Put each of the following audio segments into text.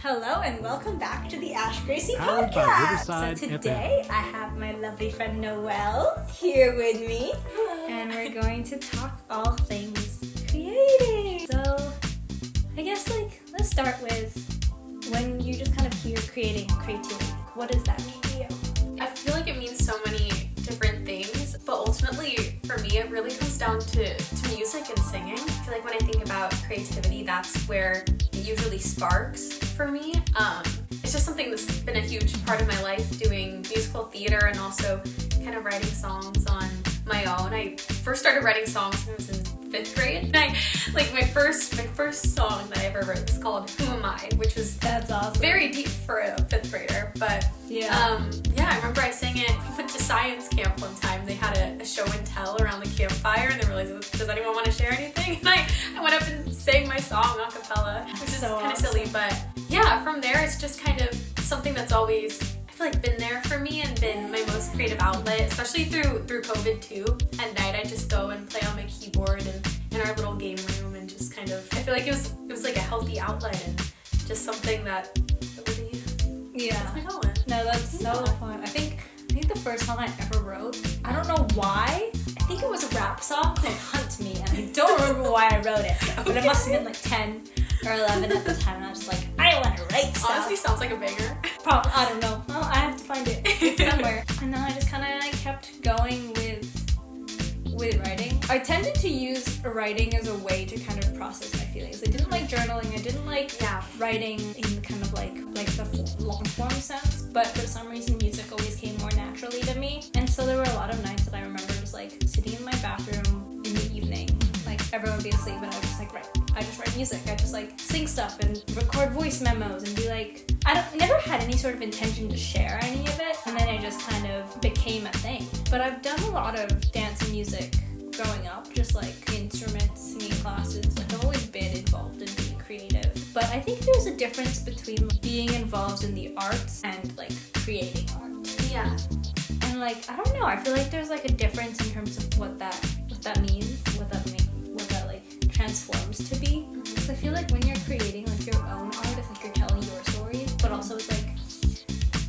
Hello and welcome back to the Ash Gracie Powered by podcast. Riverside So today I have my lovely friend Noelle here with me. Hello. And we're going to talk all things creating. So I guess let's start with when you just kind of hear creating and creativity. What does that mean to you? I feel like it means so many different things, but ultimately for me it really comes down to music and singing. I feel like when I think about creativity, that's where it usually sparks for me. It's just something that's been a huge part of my life, doing musical theater and also kind of writing songs on my own. I first started writing songs when I was in 5th grade. And my first song that I ever wrote was called Who Am I? Which was That's awesome. very deep for a 5th grader. But I remember I sang it. We went to science camp one time. They had a show and tell around the campfire, and they were like, does anyone want to share anything? And I went up and sang my song a cappella, which is so kind of awesome. silly. But yeah, from there it's just kind of something that's always, I feel like, been there for me and been my most creative outlet, especially through COVID too. At night I just go and play on my keyboard and in our little game room and just kind of, I feel like it was like a healthy outlet and just something that really gets me going. No, that's so fun. I think the first song I ever wrote, I don't know why. I think it was a rap song called Hunt Me, and I don't remember why I wrote it. But it must have been like 10 or 11 at the time, and I was just like, I want to write stuff. Honestly, sounds like a banger. Probably, I don't know. Well, I have to find it. It's somewhere. And then I just kind of kept going with writing. I tended to use writing as a way to kind of process my feelings. I didn't like journaling. I didn't like writing in kind of like the long form sense, but for some reason music always came more naturally to me. And so there were a lot of nights that I remember just like sitting in my bathroom in the evening, like everyone would be asleep and I would just like write. I just write music. I just like sing stuff and record voice memos and be like, never had any sort of intention to share any of it, and then it just kind of became a thing. But I've done a lot of dance and music growing up, just like instruments, singing classes. Like I've always been involved in being creative. But I think there's a difference between being involved in the arts and like creating art. Yeah. And like, I don't know, I feel like there's like a difference in terms of what that means, what that like transforms to be. Because I feel like when you're creating like your own art, it's like you're telling your stories, but also it's like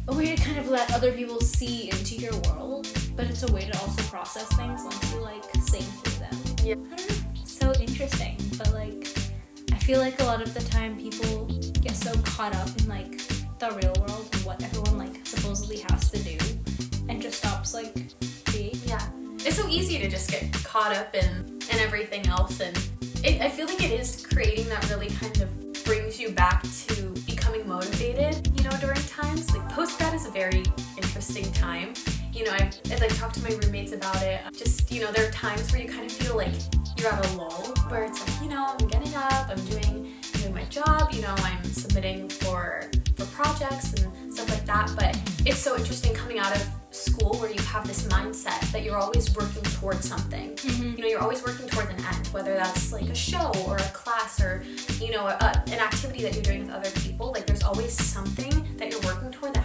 a way to kind of let other people see into your world, but it's a way to also process things once you like sing through them. Yeah. I don't know, it's so interesting, but like I feel like a lot of the time people get so caught up in like the real world and what everyone like supposedly has to do and just stops like creating. Yeah. It's so easy to just get caught up in everything else, and I feel like it is creating that really kind of brings you back to becoming motivated, during times. Like postgrad is a very interesting time. I've like talked to my roommates about it. Just, there are times where you kind of feel like you're at a lull, where it's like, I'm getting up, I'm doing my job, I'm submitting for projects and stuff like that. But it's so interesting coming out of school where you have this mindset that you're always working towards something. Mm-hmm. You're always working towards an end, whether that's like a show or a class or, an activity that you're doing with other people. Like there's always something that you're working towards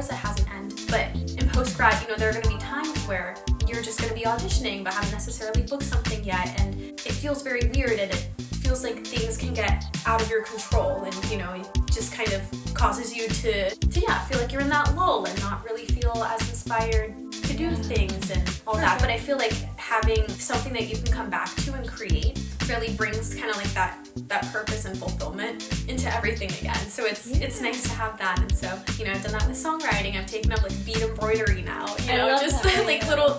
that has an end. But in postgrad, there are going to be times where you're just going to be auditioning but haven't necessarily booked something yet, and it feels very weird and it feels like things can get out of your control, and it just kind of causes you to feel like you're in that lull and not really feel as inspired to do things and all that. But I feel like having something that you can come back to and create really brings kind of like that purpose and fulfillment into everything again. So it's nice to have that. And so I've done that with songwriting. I've taken up like bead embroidery now. Just like little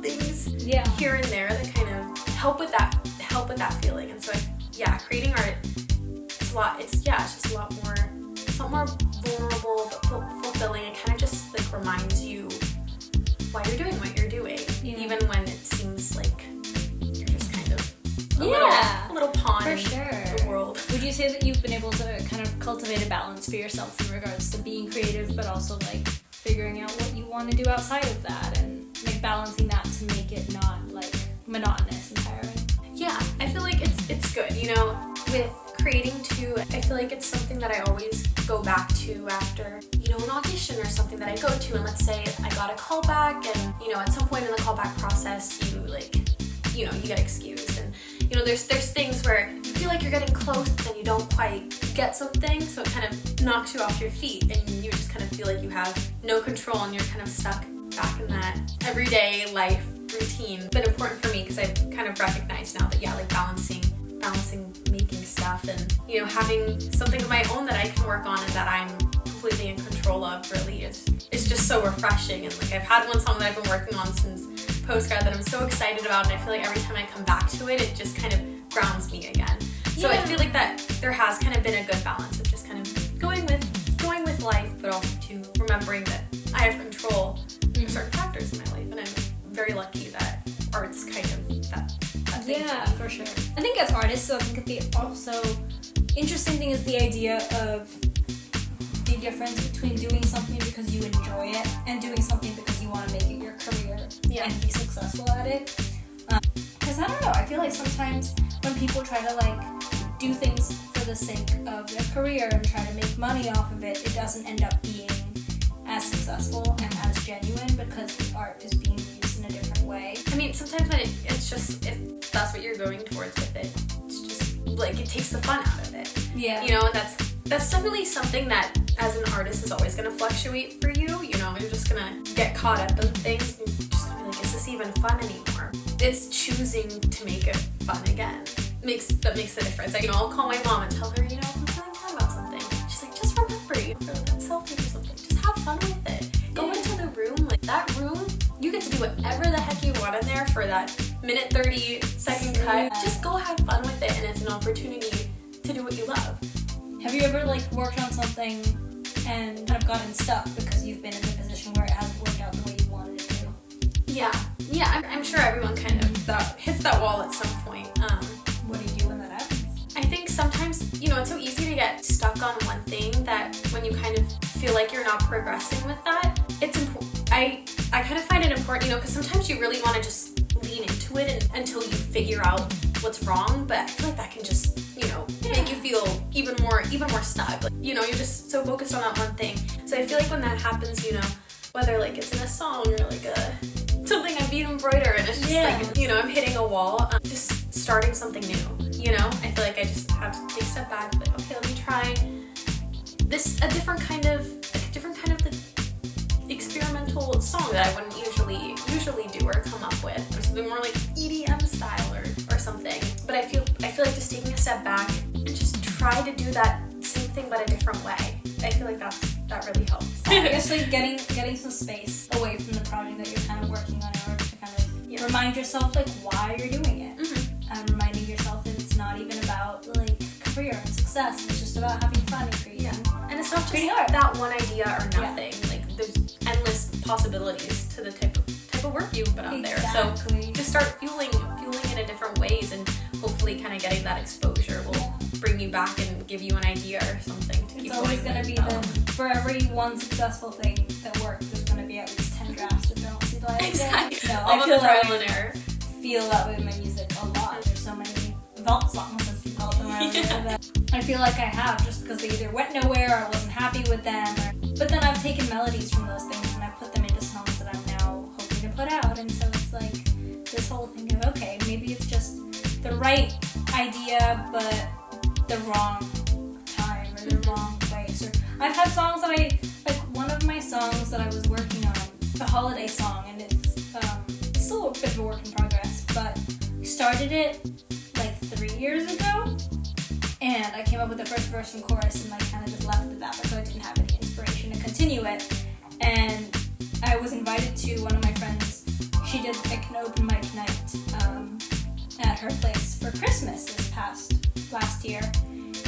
things here and there that kind of help with that feeling. And so creating art, it's just a lot more vulnerable but fulfilling. It kind of just like reminds you why you're doing what you're doing, even when it seems like you're just kind of a little pawn in the world. Would you say that you've been able to kind of cultivate a balance for yourself in regards to being creative, but also like figuring out what you want to do outside of that and like balancing that to make it not like monotonous and tiring? Yeah, I feel like it's good. With creating too, I feel like it's something that I always go back to after, an audition or something that I go to. And let's say I got a call back and, at some point in the callback process, you get excused. And, there's things where you feel like you're getting close, but then you don't quite get something, so it kind of knocks you off your feet, and you just kind of feel like you have no control, and you're kind of stuck back in that everyday life routine. But important for me because I've kind of recognized now that, yeah, like balancing making stuff and, you know, having something of my own that I can work on and that I'm completely in control of really is just so refreshing. And like I've had one song that I've been working on since postgrad that I'm so excited about, and I feel like every time I come back to it, it just kind of grounds me again. So I feel like that there has kind of been a good balance of just kind of going with life, but also to remembering that I have control of certain factors in my life, and I'm very lucky that art's kind of that thing. Yeah, for sure. I think as artists, so I think the also interesting thing is the idea of the difference between doing something because you enjoy it and doing something because you want to make it your career and be successful at it. Because I don't know, I feel like sometimes when people try to like do things for the sake of their career and try to make money off of it, it doesn't end up being as successful and as genuine because the art is being used in a different way. I mean, sometimes when it's just, if that's what you're going towards with it, it's just like it takes the fun out of it. Yeah. You know, and that's definitely something that as an artist is always going to fluctuate for you. You know, you're just going to get caught up in things and you're just going to be like, is this even fun anymore? It's choosing to make it fun again. That makes the difference. Like, you know, I'll call my mom and tell her, you know, I'm feeling bad about something. She's like, just remember, you know, that selfie or something. Just have fun with it. Go into the room. Like, that room, you get to do whatever the heck you want in there for that minute 30-second cut. Just go have fun with it, and it's an opportunity to do what you love. Have you ever like worked on something and kind of gotten stuck because you've been in the position where it hasn't worked out the way you wanted it to? Yeah, I'm sure everyone kind of hits that wall at some point. What do you do when that happens? I think sometimes, you know, it's so easy to get stuck on one thing that when you kind of feel like you're not progressing with that, it's important. I kind of find it important, you know, because sometimes you really want to just lean into it until you figure out what's wrong, but I feel like that can just, you know, make you feel even more stuck. Like, you know, you're just so focused on that one thing. So I feel like when that happens, you know, whether like it's in a song or like something I'm being embroider and it's just like, you know, I'm hitting a wall, just starting something new, you know? I feel like I just have to take a step back, like, okay, let me try a different kind of experimental song that I wouldn't usually do or come up with, or something more like EDM style or something. But I feel like just taking a step back and just try to do that same thing but a different way. I feel like that really helps. I guess like getting some space away from the project that you're kind of working on in order to kind of remind yourself like why you're doing it. And reminding yourself that it's not even about like career and success. It's just about having fun and creating. And it's not just that one idea or nothing. Like there's endless possibilities to the type of work you put out there. So just start fueling it in different ways, and hopefully kind of getting that exposure will bring you back and give you an idea or something to keep going. It's always going to be for every one successful thing that works, there's going to be at least 10 drafts that don't see the light. Exactly. No, I feel that way with my music a lot. There's so many vault songs, as you call them, that I feel like I have just because they either went nowhere or I wasn't happy with them. But then I've taken melodies from those things and I've put them into songs that I'm now hoping to put out. And so it's like this whole thing of, okay, maybe it's just the right idea but the wrong time or the wrong place. Or I've had songs that one of my songs that I was working on, a holiday song, and it's still a bit of a work in progress, but I started it like 3 years ago, and I came up with the first verse and chorus and kind of just left it at that because I didn't have any inspiration to continue it. And I was invited to one of my friends. She did like an open mic night at her place for Christmas last year.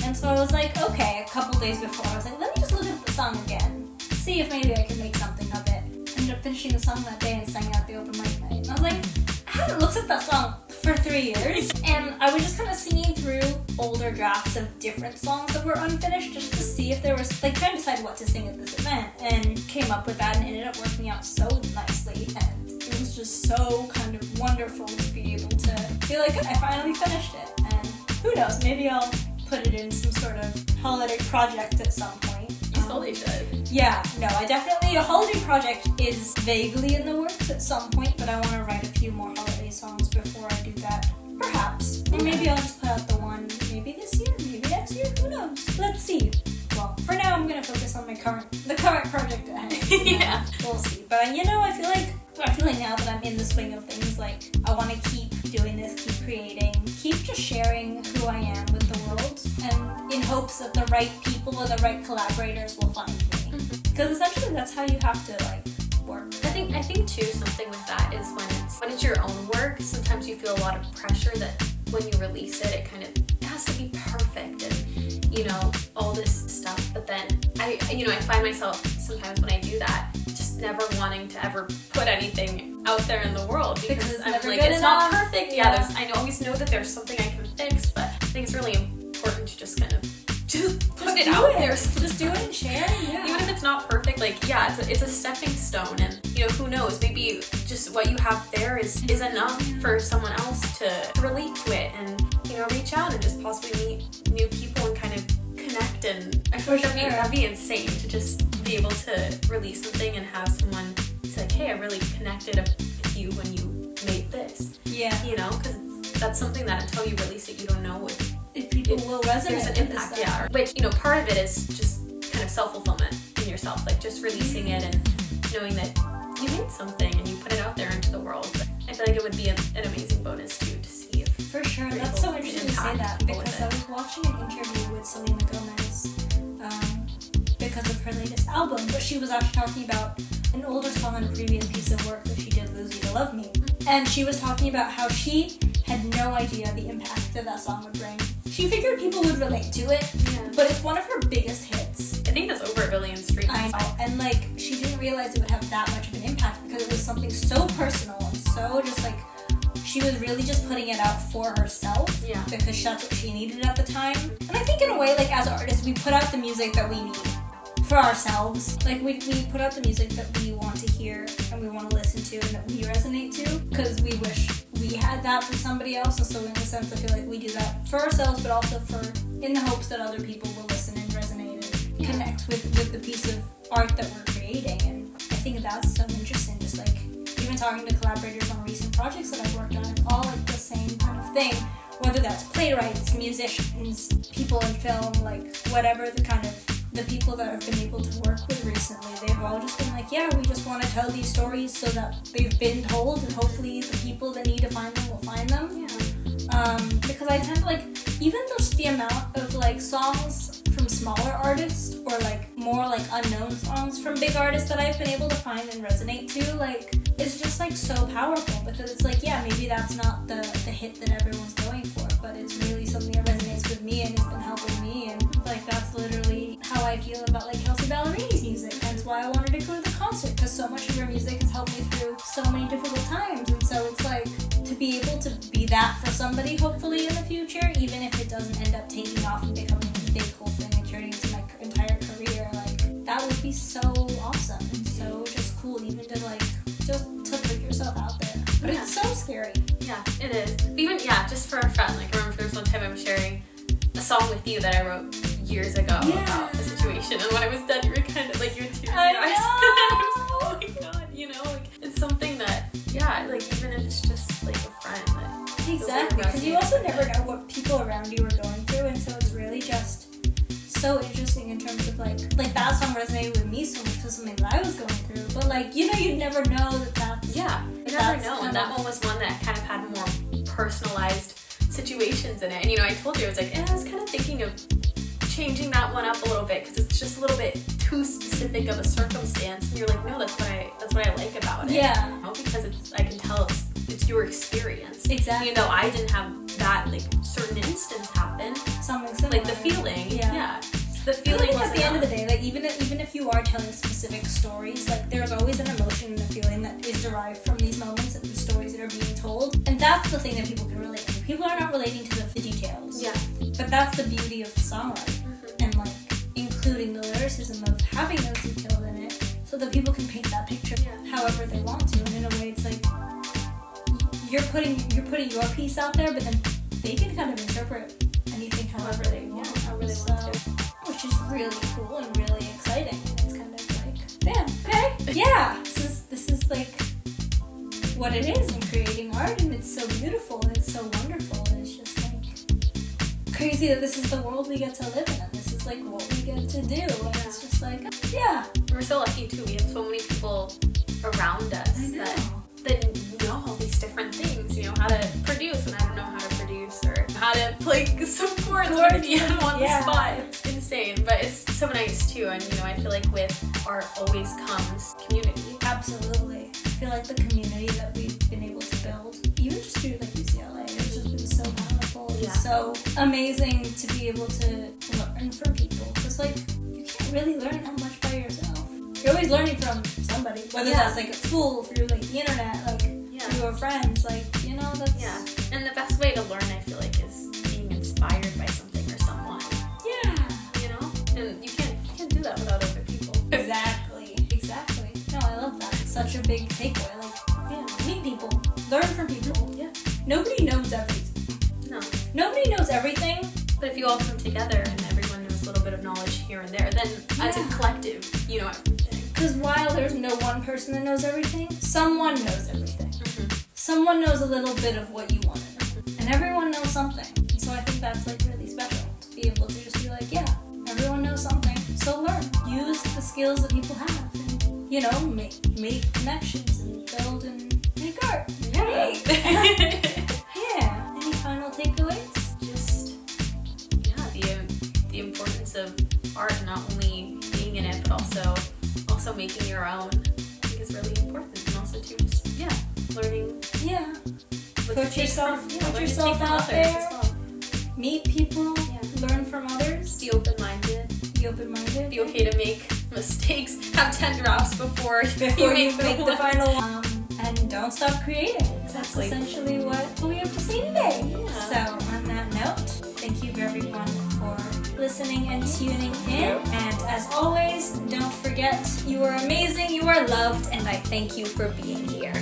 And so I was like, okay, a couple days before, I was like, let me just look at the song again, see if maybe I can make something of it. I ended up finishing the song that day and sang it at the open mic night. And I was like, I haven't looked at that song for 3 years. And I was just kind of singing through older drafts of different songs that were unfinished just to see if there was, like, trying to decide what to sing at this event. And came up with that and ended up working out so nicely. And it was just so kind of wonderful to be able to feel like I finally finished it. And who knows, maybe I'll put it in some sort of holiday project at some point. You totally should. Yeah, no, a holiday project is vaguely in the works at some point, but I want to write a few more holiday songs before I do that. Perhaps. Or maybe I'll just put out the one, maybe this year, maybe next year, who knows? Let's see. Well, for now I'm gonna focus on the current project at hand. Yeah. We'll see. But I feel like now that I'm in the swing of things, like I want to keep doing this, keep creating, keep just sharing who I am with the world, and in hopes that the right people or the right collaborators will find me. Because essentially that's how you have to like work. I think too, something with that is when it's your own work, sometimes you feel a lot of pressure that when you release it, it has to be perfect and, you know, all this stuff. But then I find myself sometimes when I do that, just never wanting to ever put anything out there in the world because I'm like, it's not perfect. Yeah, I always know that there's something I can fix, but I think it's really important to just kind of put it out there. Just do it and share. Yeah. Even if it's not perfect, like, yeah, it's a stepping stone, and, you know, who knows, maybe just what you have there is enough for someone else to relate to it and, you know, reach out and just possibly meet new people and kind of connect. And I feel like that'd be insane to just be able to release something and have someone say like, hey, I really connected with you when you made this. Yeah. You know, because that's something that until you release it, you don't know if people will resonate. There's an impact, yeah. Which, you know, part of it is just kind of self-fulfillment in yourself, like just releasing it and knowing that you made something and you put it out there into the world. But I feel like it would be an amazing bonus too to see if for sure. That's so interesting to say that because I was watching an interview with Selena Gomez because of her latest album, but she was actually talking about an older song on a previous piece of work that she did, Lose You to Love Me. And she was talking about how she had no idea the impact that song would bring. She figured people would relate to it, but it's one of her biggest hits. I think that's over 1 billion streams. I know, and like she didn't realize it would have that much of an impact because it was something so personal and so just like she was really just putting it out for herself because that's what she needed at the time. And I think in a way, like as artists, we put out the music that we need for ourselves. Like we put out the music that we want to hear and we want to listen to and that we resonate to because we wish we had that from somebody else. And so in a sense I feel like we do that for ourselves but also in the hopes that other people will listen and resonate and connect with the piece of art that we're creating. And I think that's so interesting, just like even talking to collaborators on recent projects that I've worked on, it's all like the same kind of thing, whether that's playwrights, musicians, people in film, like whatever the people that I've been able to work with recently, they've all just been like, yeah, we just want to tell these stories so that they've been told and hopefully the people that need to find them will find them. Yeah. Because I tend to like, even just the amount of like songs from smaller artists or like more like unknown songs from big artists that I've been able to find and resonate to, like, it's just like so powerful because it's like, yeah, maybe that's not the hit that everyone's going for, but it's really something that resonates with me and it's been helping me, and like that's literally how I feel about like Kelsey Ballerini's music. That's why I wanted to go to the concert, because so much of her music has helped me through so many difficult times. And so it's like to be able to be that for somebody hopefully in the future, even if it doesn't end up taking off and becoming a big whole thing and turning into my entire career, like that would be so awesome and so just cool, even to like just to put yourself out there. But it's so scary. Yeah, it is. Even just for a friend, like I remember there was one time I was sharing a song with you that I wrote years ago about the situation, and when I was done, you were kind of like, you were tears in your eyes. I was like, oh my god, you know, like it's something that, like even if it's just like a friend. That exactly, because you also never know what people around you are going through, and so it's really just so interesting in terms of like that song resonated with me so much because something that I was going through, but like, you know, you'd never know that's you never know, and that one was one that kind of had more personalized situations in it. And you know, I told you, I was like, I was kind of thinking of changing that one up a little bit because it's just a little bit too specific of a circumstance. And you're like, no, that's what I like about it. Yeah. You know, because I can tell it's your experience. Exactly. Even though I didn't have that like certain instance happen. Something similar. Like the feeling. Yeah. The feeling was at the end of the day, like even if you are telling specific stories, like there's always an emotion and a feeling that is derived from these moments and the stories that are being told. And that's the thing that people can relate to. People are not relating to the details. Yeah. But that's the beauty of the songwriting. Mm-hmm. And like including the lyricism of having those details in it so that people can paint that picture however they want to. And in a way it's like you're putting your piece out there, but then they can kind of interpret anything however they want. Which is really cool and really exciting. It's kind of like, damn, okay. Yeah. This is like what it is in creating art, and it's so beautiful and it's so wonderful, and it's just like crazy that this is the world we get to live in, and this is like what we get to do. And it's just like, yeah. We're so lucky too. We have so many people around us that know all these different things. You know, how to produce when I don't know how to produce, or how to play some chords on the piano on the spot. It's insane, but it's so nice too. And you know, I feel like with art always comes community. Absolutely. I feel like the community that we've been able to build, even just through like UCLA, it's just been so powerful. It's so amazing to be able to learn from people. Because like, you can't really learn that much by yourself. You're always learning from somebody, whether that's like at school, through like the internet, like through your friends, like, you know, that's... Yeah, and the best way to learn, I feel like, is being inspired by something or someone. Yeah. You know? And you can't do that without other people. Exactly. No, I love that. It's such a big takeaway. Like, meet people. Learn from people. Yeah. Nobody knows everything. No. Nobody knows everything. But if you all come together and everyone knows a little bit of knowledge here and there, then as a collective, you know everything. Because while there's no one person that knows everything, someone knows everything. Mm-hmm. Someone knows a little bit of what you want to know. And everyone knows something. So I think that's like really special to be able to just be like, yeah, everyone knows something. So learn. Use the skills that people have. And, you know, make connections and build and make art. Yeah. Yeah. Any final takeaways? Just, the importance of art, not only being in it, but also making your own, I think is really important. And also too, just, learning. Yeah. Put yourself out there. Well. Meet people. Learn from others. Be open-minded. Be okay to make mistakes. Have 10 drafts before you make the final one. And don't stop creating. Exactly. That's essentially what we have to say today. Yeah. So on that note, thank you everyone for listening and tuning in. And as always, don't forget, you are amazing, you are loved, and I thank you for being here.